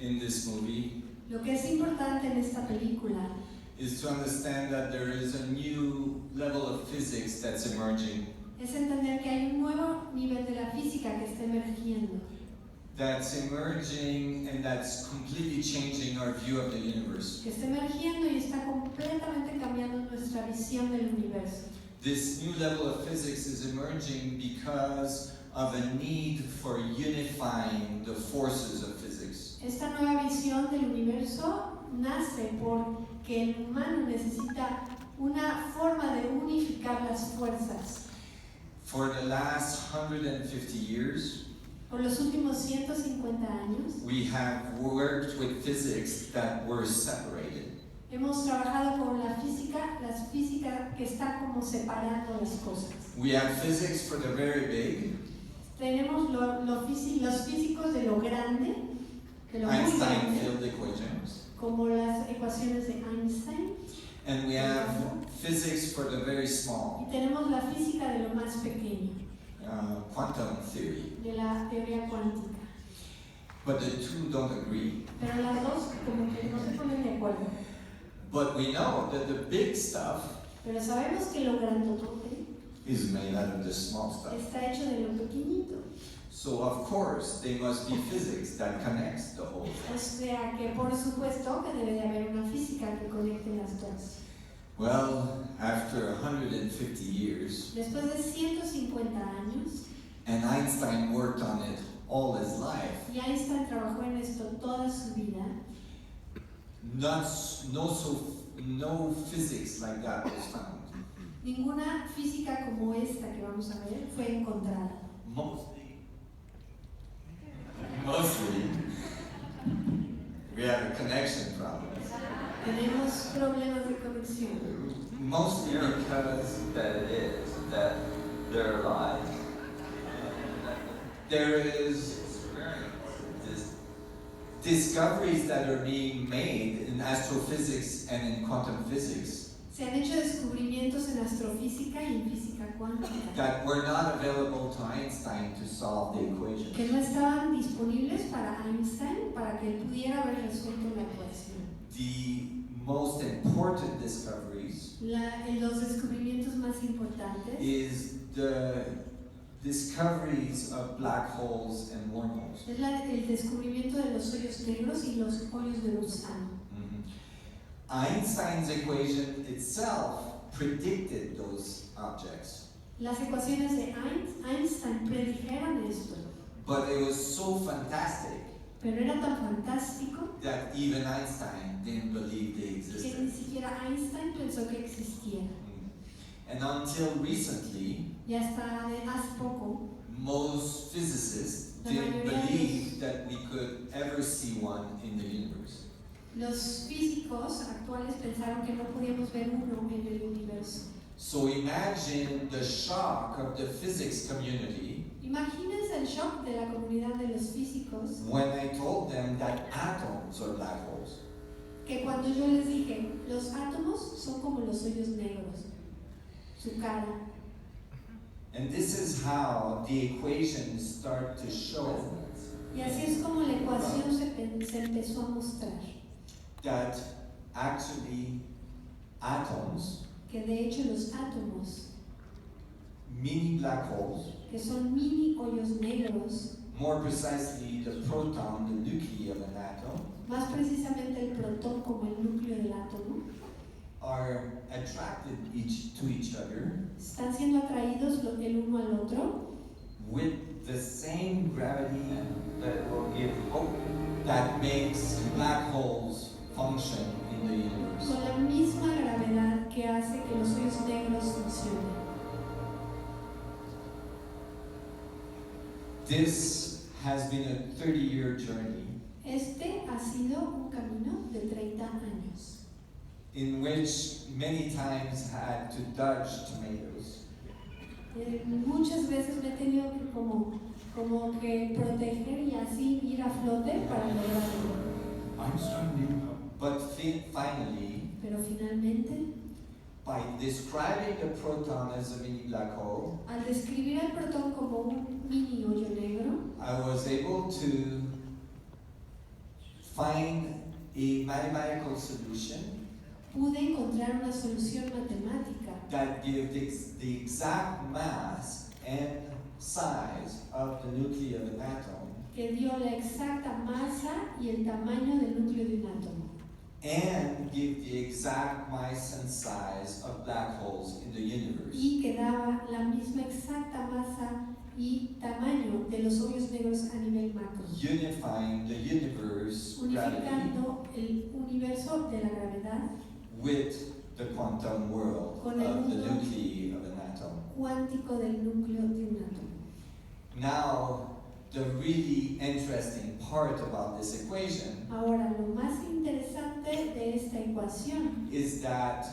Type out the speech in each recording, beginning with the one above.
in this movie Lo que es importante en esta película is to understand that there is a new level of physics that's emerging, es entender que hay un nuevo nivel de la física que está emergiendo and that's completely changing our view of the universe. que está emergiendo y está completamente cambiando nuestra visión del universo. This new level of physics is emerging because of a need for unifying the forces of physics. Esta nueva visión del universo nace porque el humano necesita una forma de unificar las fuerzas. For the last 150 years, Por los últimos 150 años we have worked with physics that were separated. hemos trabajado con la física que está como separando las cosas. We have physics for the very big, Tenemos los físicos de lo grande, de lo muy Einstein grande, field equations, como las ecuaciones de Einstein, and we have physics for the very small, y tenemos la física de lo más pequeño, quantum theory. de la teoría cuántica. But the two don't agree. Pero las dos como que no se ponen de acuerdo. But we know that the big stuff Pero sabemos que lo grandotote is made out of the small stuff. está hecho de lo pequeñito. So of course there must be physics that connects the whole thing. O sea que por supuesto que debe de haber una física que conecte las dos. Well, after 150 years, Después de 150 años, and Einstein worked on it all his life, y Einstein trabajó en esto toda su vida, no physics like that was found. ninguna física como esta que vamos a ver fue encontrada. Mostly, we have a connection problem. Tenemos problemas de conexión. Mostly because that they're alive. there is discoveries that are being made in astrophysics and in quantum physics Se han hecho descubrimientos en astrofísica y en física cuántica that were not available to Einstein to solve the equation. que no estaban disponibles para Einstein para que él pudiera haber resuelto la ecuación. The most important discoveries Los descubrimientos más importantes is the discoveries of black holes and wormholes. es el descubrimiento de los hoyos negros y los hoyos de gusano. Einstein's equation itself predicted those objects, Las ecuaciones de Einstein predijeron esto, but it was so fantastic pero era tan fantástico that even Einstein didn't believe they que ni existed. siquiera Einstein pensó que existiera. And until recently, Y hasta hace poco, most physicists La didn't mayoría de believe that we could ever see one in the universe. los físicos actuales pensaron que no podíamos ver uno en el universo. So imagine the shock of the physics community Imagínense el shock de la comunidad de los físicos when I told them that atoms are black holes. que cuando yo les dije, los átomos son como los hoyos negros, su cara. And this is how the equations start to show Y así es como la ecuación se empezó a mostrar, that actually atoms, que de hecho los átomos, mini black holes, que son mini hoyos negros, more precisely the proton, the nuclei of an atom, más precisamente el protón como el núcleo del átomo, are attracted to each other están siendo atraídos el uno al otro with the same gravity That will give hope. that makes black holes function in the universe. con la misma gravedad que hace que los hoyos negros funcionen. This has been a 30-year journey Este ha sido un camino de 30 años, in which many times had to dodge tomatoes. Muchas veces me he tenido que como que proteger y así ir a flote para lograrlo. But finally, Pero finalmente, by describing the proton as a mini black hole, al describir al protón como un mini hoyo negro, I was able to find a mathematical solution pude encontrar una solución matemática that gives the exact mass and size of the nuclei of an atom que dio la exacta masa y el tamaño del núcleo de un átomo and give the exact mass and size of black holes in the universe. y que daba la misma exacta masa y tamaño de los hoyos negros a nivel macro, Unifying the universe gravity unificando el universo de la gravedad with the quantum world Con el of the mundo nuclei of an atom. cuántico del núcleo de un átomo. Now, the really interesting part about this equation Ahora, lo más interesante de esta ecuación is that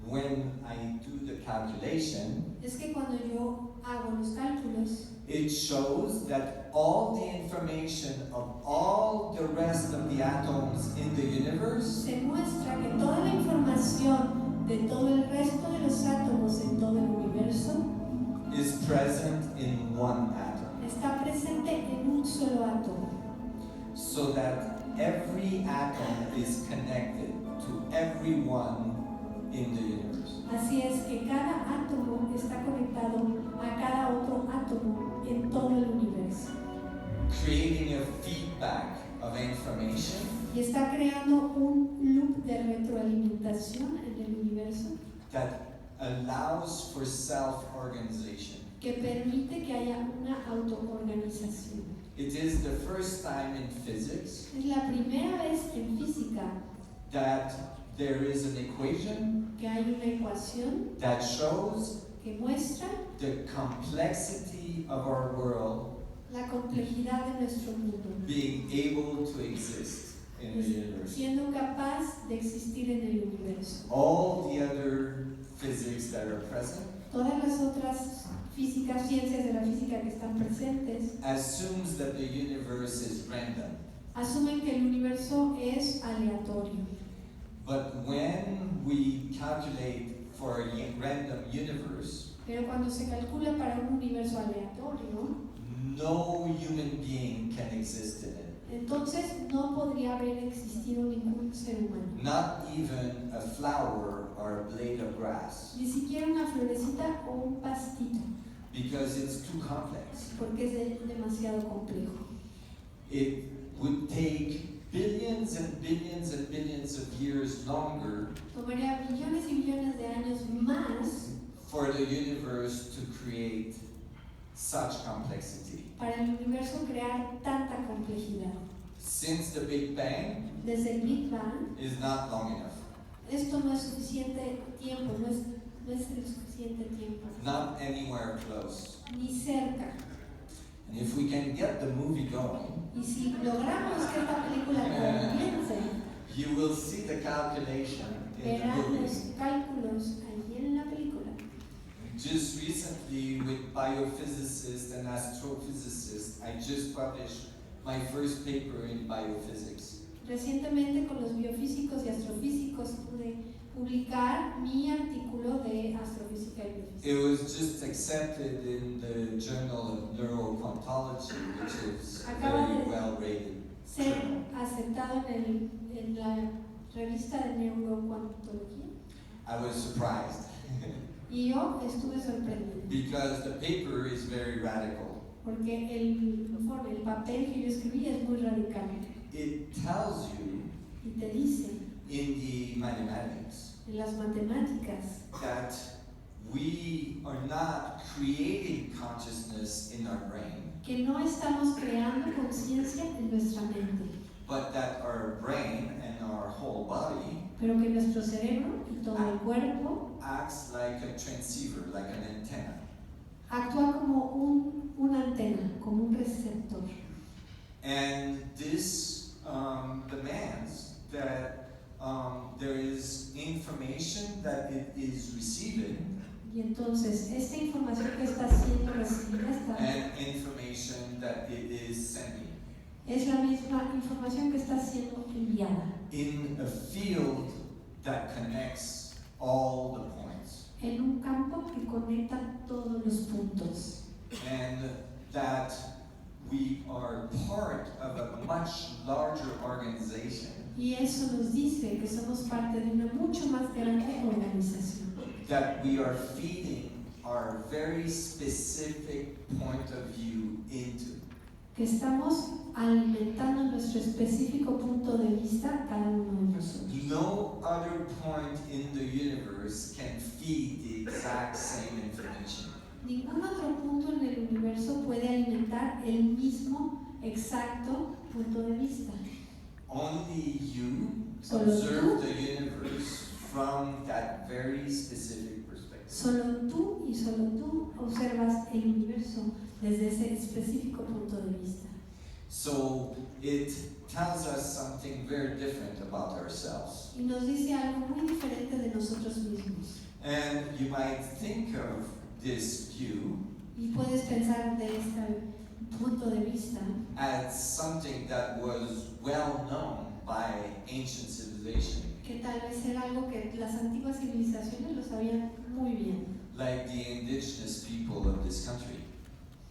when I do the calculation, es que cuando yo hago los cálculos, it shows that all the information of all the rest of the atoms in the universe se muestra que toda la información de todo el resto de los átomos en todo el universo is present in one atom. está presente en un solo átomo, So that every atom is connected to everyone in the universe. así es que cada átomo está conectado a cada otro átomo en todo el universo Creating a feedback of information y está creando un loop de retroalimentación en el universo that allows for self-organization. que permite que haya una autoorganización. It is the first time in physics Es la primera vez en física that there is an equation que hay una ecuación that shows que muestra the complexity of our world la complejidad de nuestro mundo, being able to exist in the universe. siendo capaz de existir en el universo. All the other physics that are present Todas las otras físicas, ciencias de la física que están presentes, assumes that the universe is random. asumen que el universo es aleatorio. But when we calculate for a random universe, Pero cuando se calcula para un universo aleatorio, no human being can exist in it. entonces no podría haber existido ningún ser humano. Not even a flower or a blade of grass, Ni siquiera una florecita o un pastito, because it's too complex. porque es demasiado complejo. It would take billions and billions and billions of years longer Tomaría billones y billones de años más for the universe to create such complexity. para el universo crear tanta complejidad. Since the Big Bang Desde el Big Bang, is not long enough, esto no es suficiente tiempo, no es el suficiente tiempo, not anywhere close. ni cerca. And if we can get the movie going, Y si logramos que esta película comience, you will see the calculation in the verán movie. los cálculos allí en la película. Just recently, with biophysicists and astrophysicists, I just published my first paper in biophysics. Recientemente con los biofísicos y astrofísicos pude publicar mi artículo de astrofísica y biofísica. It was just accepted in the Journal of Neuroquantology, which is very well rated. Ser aceptado en la revista de neurocuantología. I was surprised Y yo estuve sorprendido because the paper is very radical. porque el papel que yo escribí es muy radical It tells you y te dice in the mathematics en las matemáticas that we are not creating consciousness in our brain, que no estamos creando conciencia en nuestra mente, but that our brain and our whole body pero que nuestro cerebro y todo el cuerpo acts like a transceiver, like an antenna. actúa como una antena, como un receptor. And this demands that there is information that it is receiving Y entonces, esta información que está siendo recibida and information that it is sending es la misma información que está siendo enviada in a field that connects all the points. en un campo que conecta todos los puntos. And that we are part of a much larger organization organization, Y eso nos dice que somos parte de una mucho más grande organización. that we are feeding our very specific point of view into. Que estamos alimentando nuestro específico punto de vista cada uno de nosotros. No other point in the universe can feed the exact same information. Ningún otro punto en el universo puede alimentar el mismo exacto punto de vista. Only you Solo observe tú. the universe from that very specific perspective. Solo tú y solo tú observas el universo desde ese específico punto de vista. So it tells us something very different about ourselves. Y nos dice algo muy diferente de nosotros mismos. And you might think of this view Y puedes pensar de este punto de vista as something that was well known by ancient civilization, que tal vez era algo que las antiguas civilizaciones lo sabían muy bien, like the indigenous people of this country,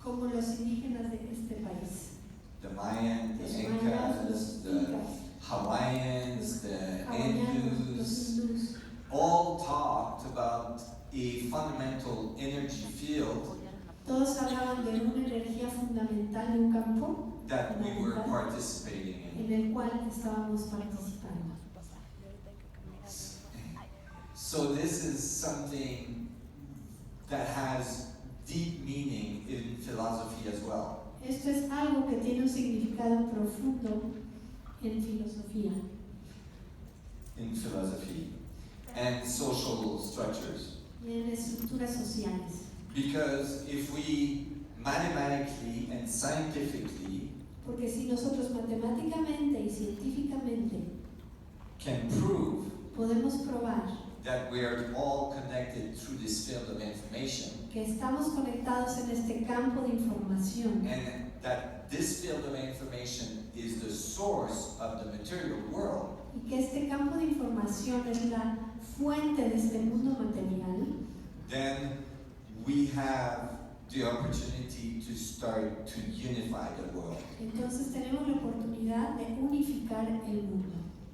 como los indígenas de este país. the Mayan, the Los mayas, los Incas, the incas, Hawaiians, the hawaianos, los Hindus, hindús, all talked about a fundamental energy field todos hablaban de una energía fundamental de un campo that we were fundamental participating in. en el cual estábamos participando. So this is something that has deep meaning in philosophy as well. Esto es algo que tiene un significado profundo en filosofía And social structures. y en estructuras sociales. Because if we mathematically and scientifically Porque si nosotros matemáticamente y científicamente can prove podemos probar that we are all connected through this field of information, que estamos conectados en este campo de información and that this field of information is the source of the material world, y que este campo de información es la fuente de este mundo material, then we have the opportunity to start to unify the world. entonces tenemos la oportunidad de unificar el mundo,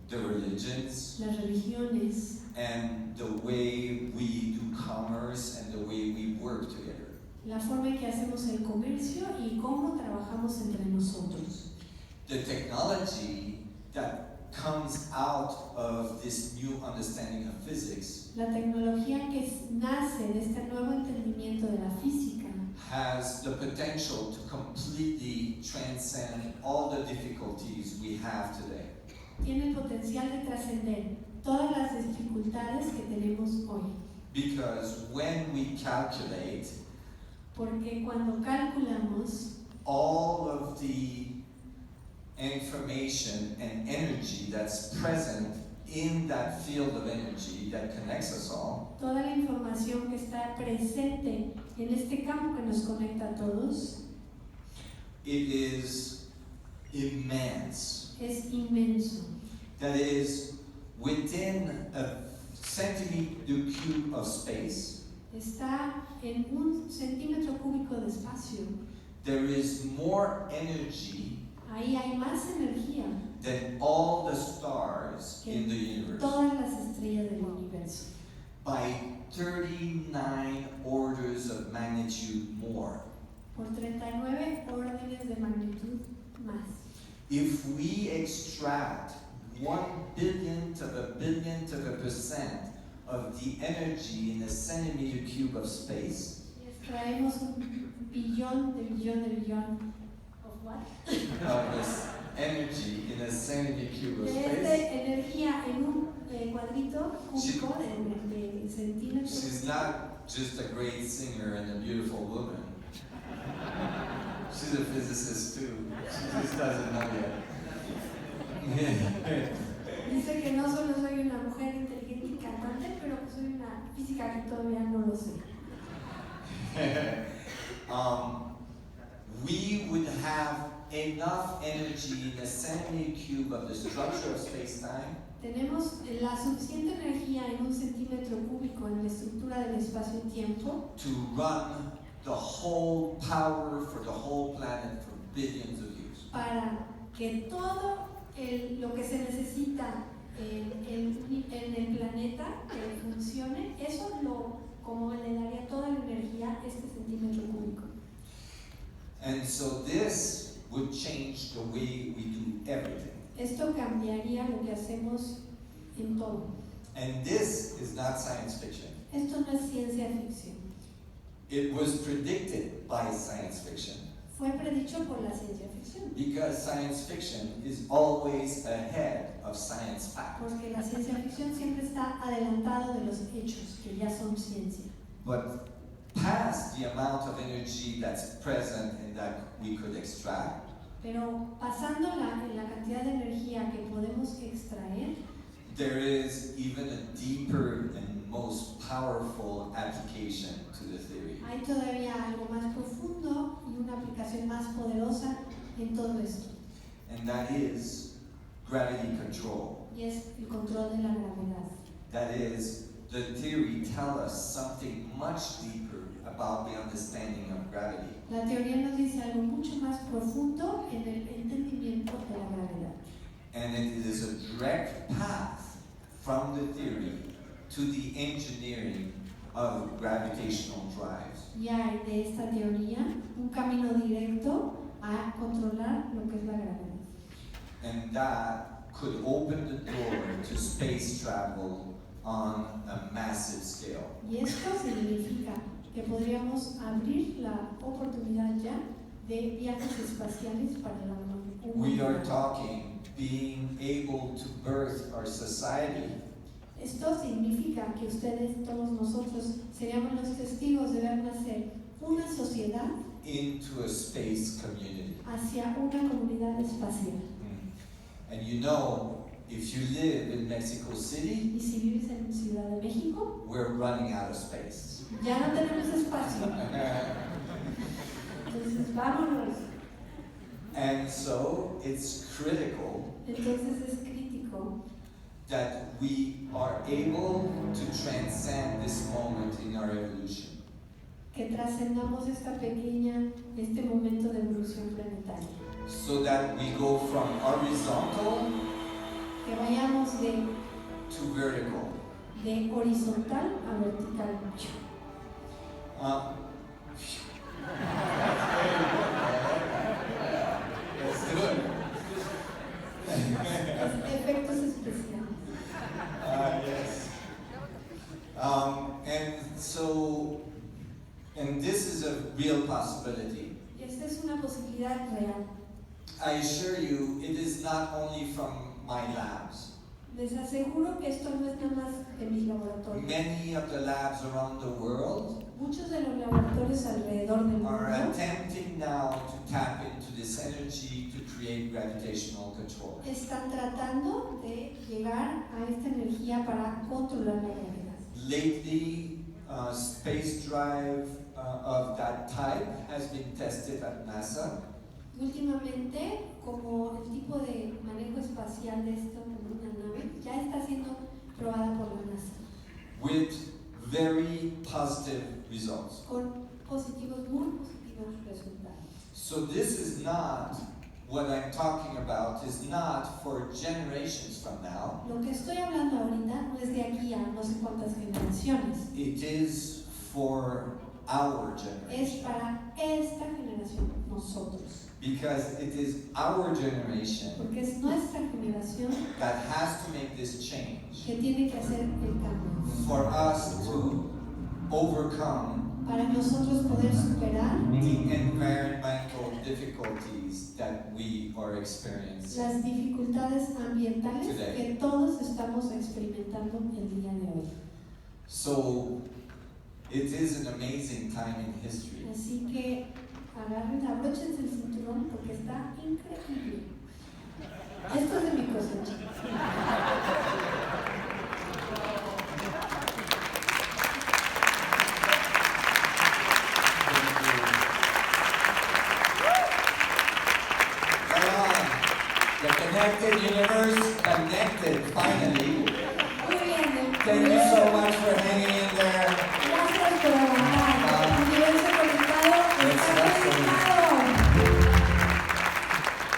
The religions las religiones and the way we do commerce and the way we work together. la forma en que hacemos el comercio y cómo trabajamos entre nosotros. The technology that comes out of this new understanding of physics La tecnología que nace de este nuevo entendimiento de la física has the potential to completely transcend all the difficulties we have today. tiene el potencial de trascender todas las dificultades que tenemos hoy. Because when we calculate Porque cuando calculamos all of the information and energy that's present in that field of energy that connects us all, toda la información que está presente en este campo que nos conecta a todos, it is immense. es inmenso. That is, within a centimeter cube of space, Está en 1 centímetro cúbico de espacio. there is more energy Ahí hay más energía than all the stars in the que universe todas las estrellas del universo. by 39 orders of magnitude more. Por 39 órdenes de magnitud más. If we extract 1/1000th of a billionth of a percent of the energy in a centimeter cube of space, Y extraemos un billón de billón of what? of this energy in a centimeter cube of De space, esta energía en un cuadrito cúbico de centímetros. she's not just a great singer and a beautiful woman. She's a physicist too. She just doesn't know yet. Dice que no solo soy una mujer inteligente y cantante, pero que soy una física que todavía no lo sé. We would have enough energy in a centimeter cube of the structure of space-time Tenemos la suficiente energía en 1 centímetro cúbico en la estructura del espacio y tiempo to run the whole power for the whole planet for billions of years. para que todo lo que se necesita planeta que funcione, eso como le daría toda la energía a este centímetro cúbico. And so this would change the way we do everything. Esto cambiaría lo que hacemos en todo. And this is not science fiction. Esto no es ciencia ficción. It was predicted by science fiction. Fue predicho por la ciencia ficción. Because science fiction is always ahead of science fact. Porque la ciencia ficción siempre está adelantado de los hechos que ya son ciencia. But past the amount of energy that's present and that we could extract, Pero pasando la cantidad de energía que podemos extraer, there is even a deeper and most powerful application to the theory. hay todavía algo más profundo y una aplicación más poderosa en todo esto. And that is gravity control. Y es el control de la gravedad. That is, the theory tells us something much deeper about the understanding of gravity. La teoría nos dice algo mucho más profundo en el entendimiento de la gravedad. And it is a direct path from the theory to the engineering of gravitational drives. Y hay de esta teoría un camino directo a controlar lo que es la gravedad. And that could open the door to space travel on a massive scale. Y esto significa que podríamos abrir la oportunidad ya de viajes espaciales para la humanidad. We are talking being able to birth our society Esto significa que ustedes, todos nosotros, seríamos los testigos de ver nacer una sociedad into a space community. hacia una comunidad espacial. And you know, if you live in Mexico City, Y si vives en Ciudad de México, we're running out of space. ya no tenemos espacio. Entonces, vámonos. And so it's critical Entonces es crítico that we are able to transcend this moment in our evolution. que trascendamos este momento de evolución planetaria. So that we go from horizontal Que vayamos to vertical. de horizontal a vertical. That's good. Efectos especiales. Yes. And this is a real possibility. Y esta es una posibilidad real. I assure you, it is not only from my labs. Les aseguro que esto no es nada más de mis laboratorios. Many of the labs around the world Muchos de los laboratorios alrededor del are mundo attempting now to tap into this energy to create gravitational control. están tratando de llegar a esta energía para controlar la gravedad. Lately, space drive of that type has been tested at NASA. Últimamente, como el tipo de manejo espacial de esto como una nave, ya está siendo probada por la NASA, With very positive results. con muy positivos resultados. So this is not, what I'm talking about is not for generations from now. Lo que estoy hablando ahorita no es de aquí a no sé cuántas generaciones, It is for our es generation. para esta generación, nosotros. Because it is our generation Porque es nuestra generación that has to make this change que tiene que hacer el cambio. for us to overcome Para nosotros poder superar the environmental difficulties that we are experiencing. las dificultades ambientales Today. que todos estamos experimentando el día de hoy. So it is an amazing time in history. Así que agarren, abróchense el cinturón porque está increíble. Esto es de mi cosecha. The connected universe, connected finally. Muy bien, Thank you so much for hanging in there. gracias por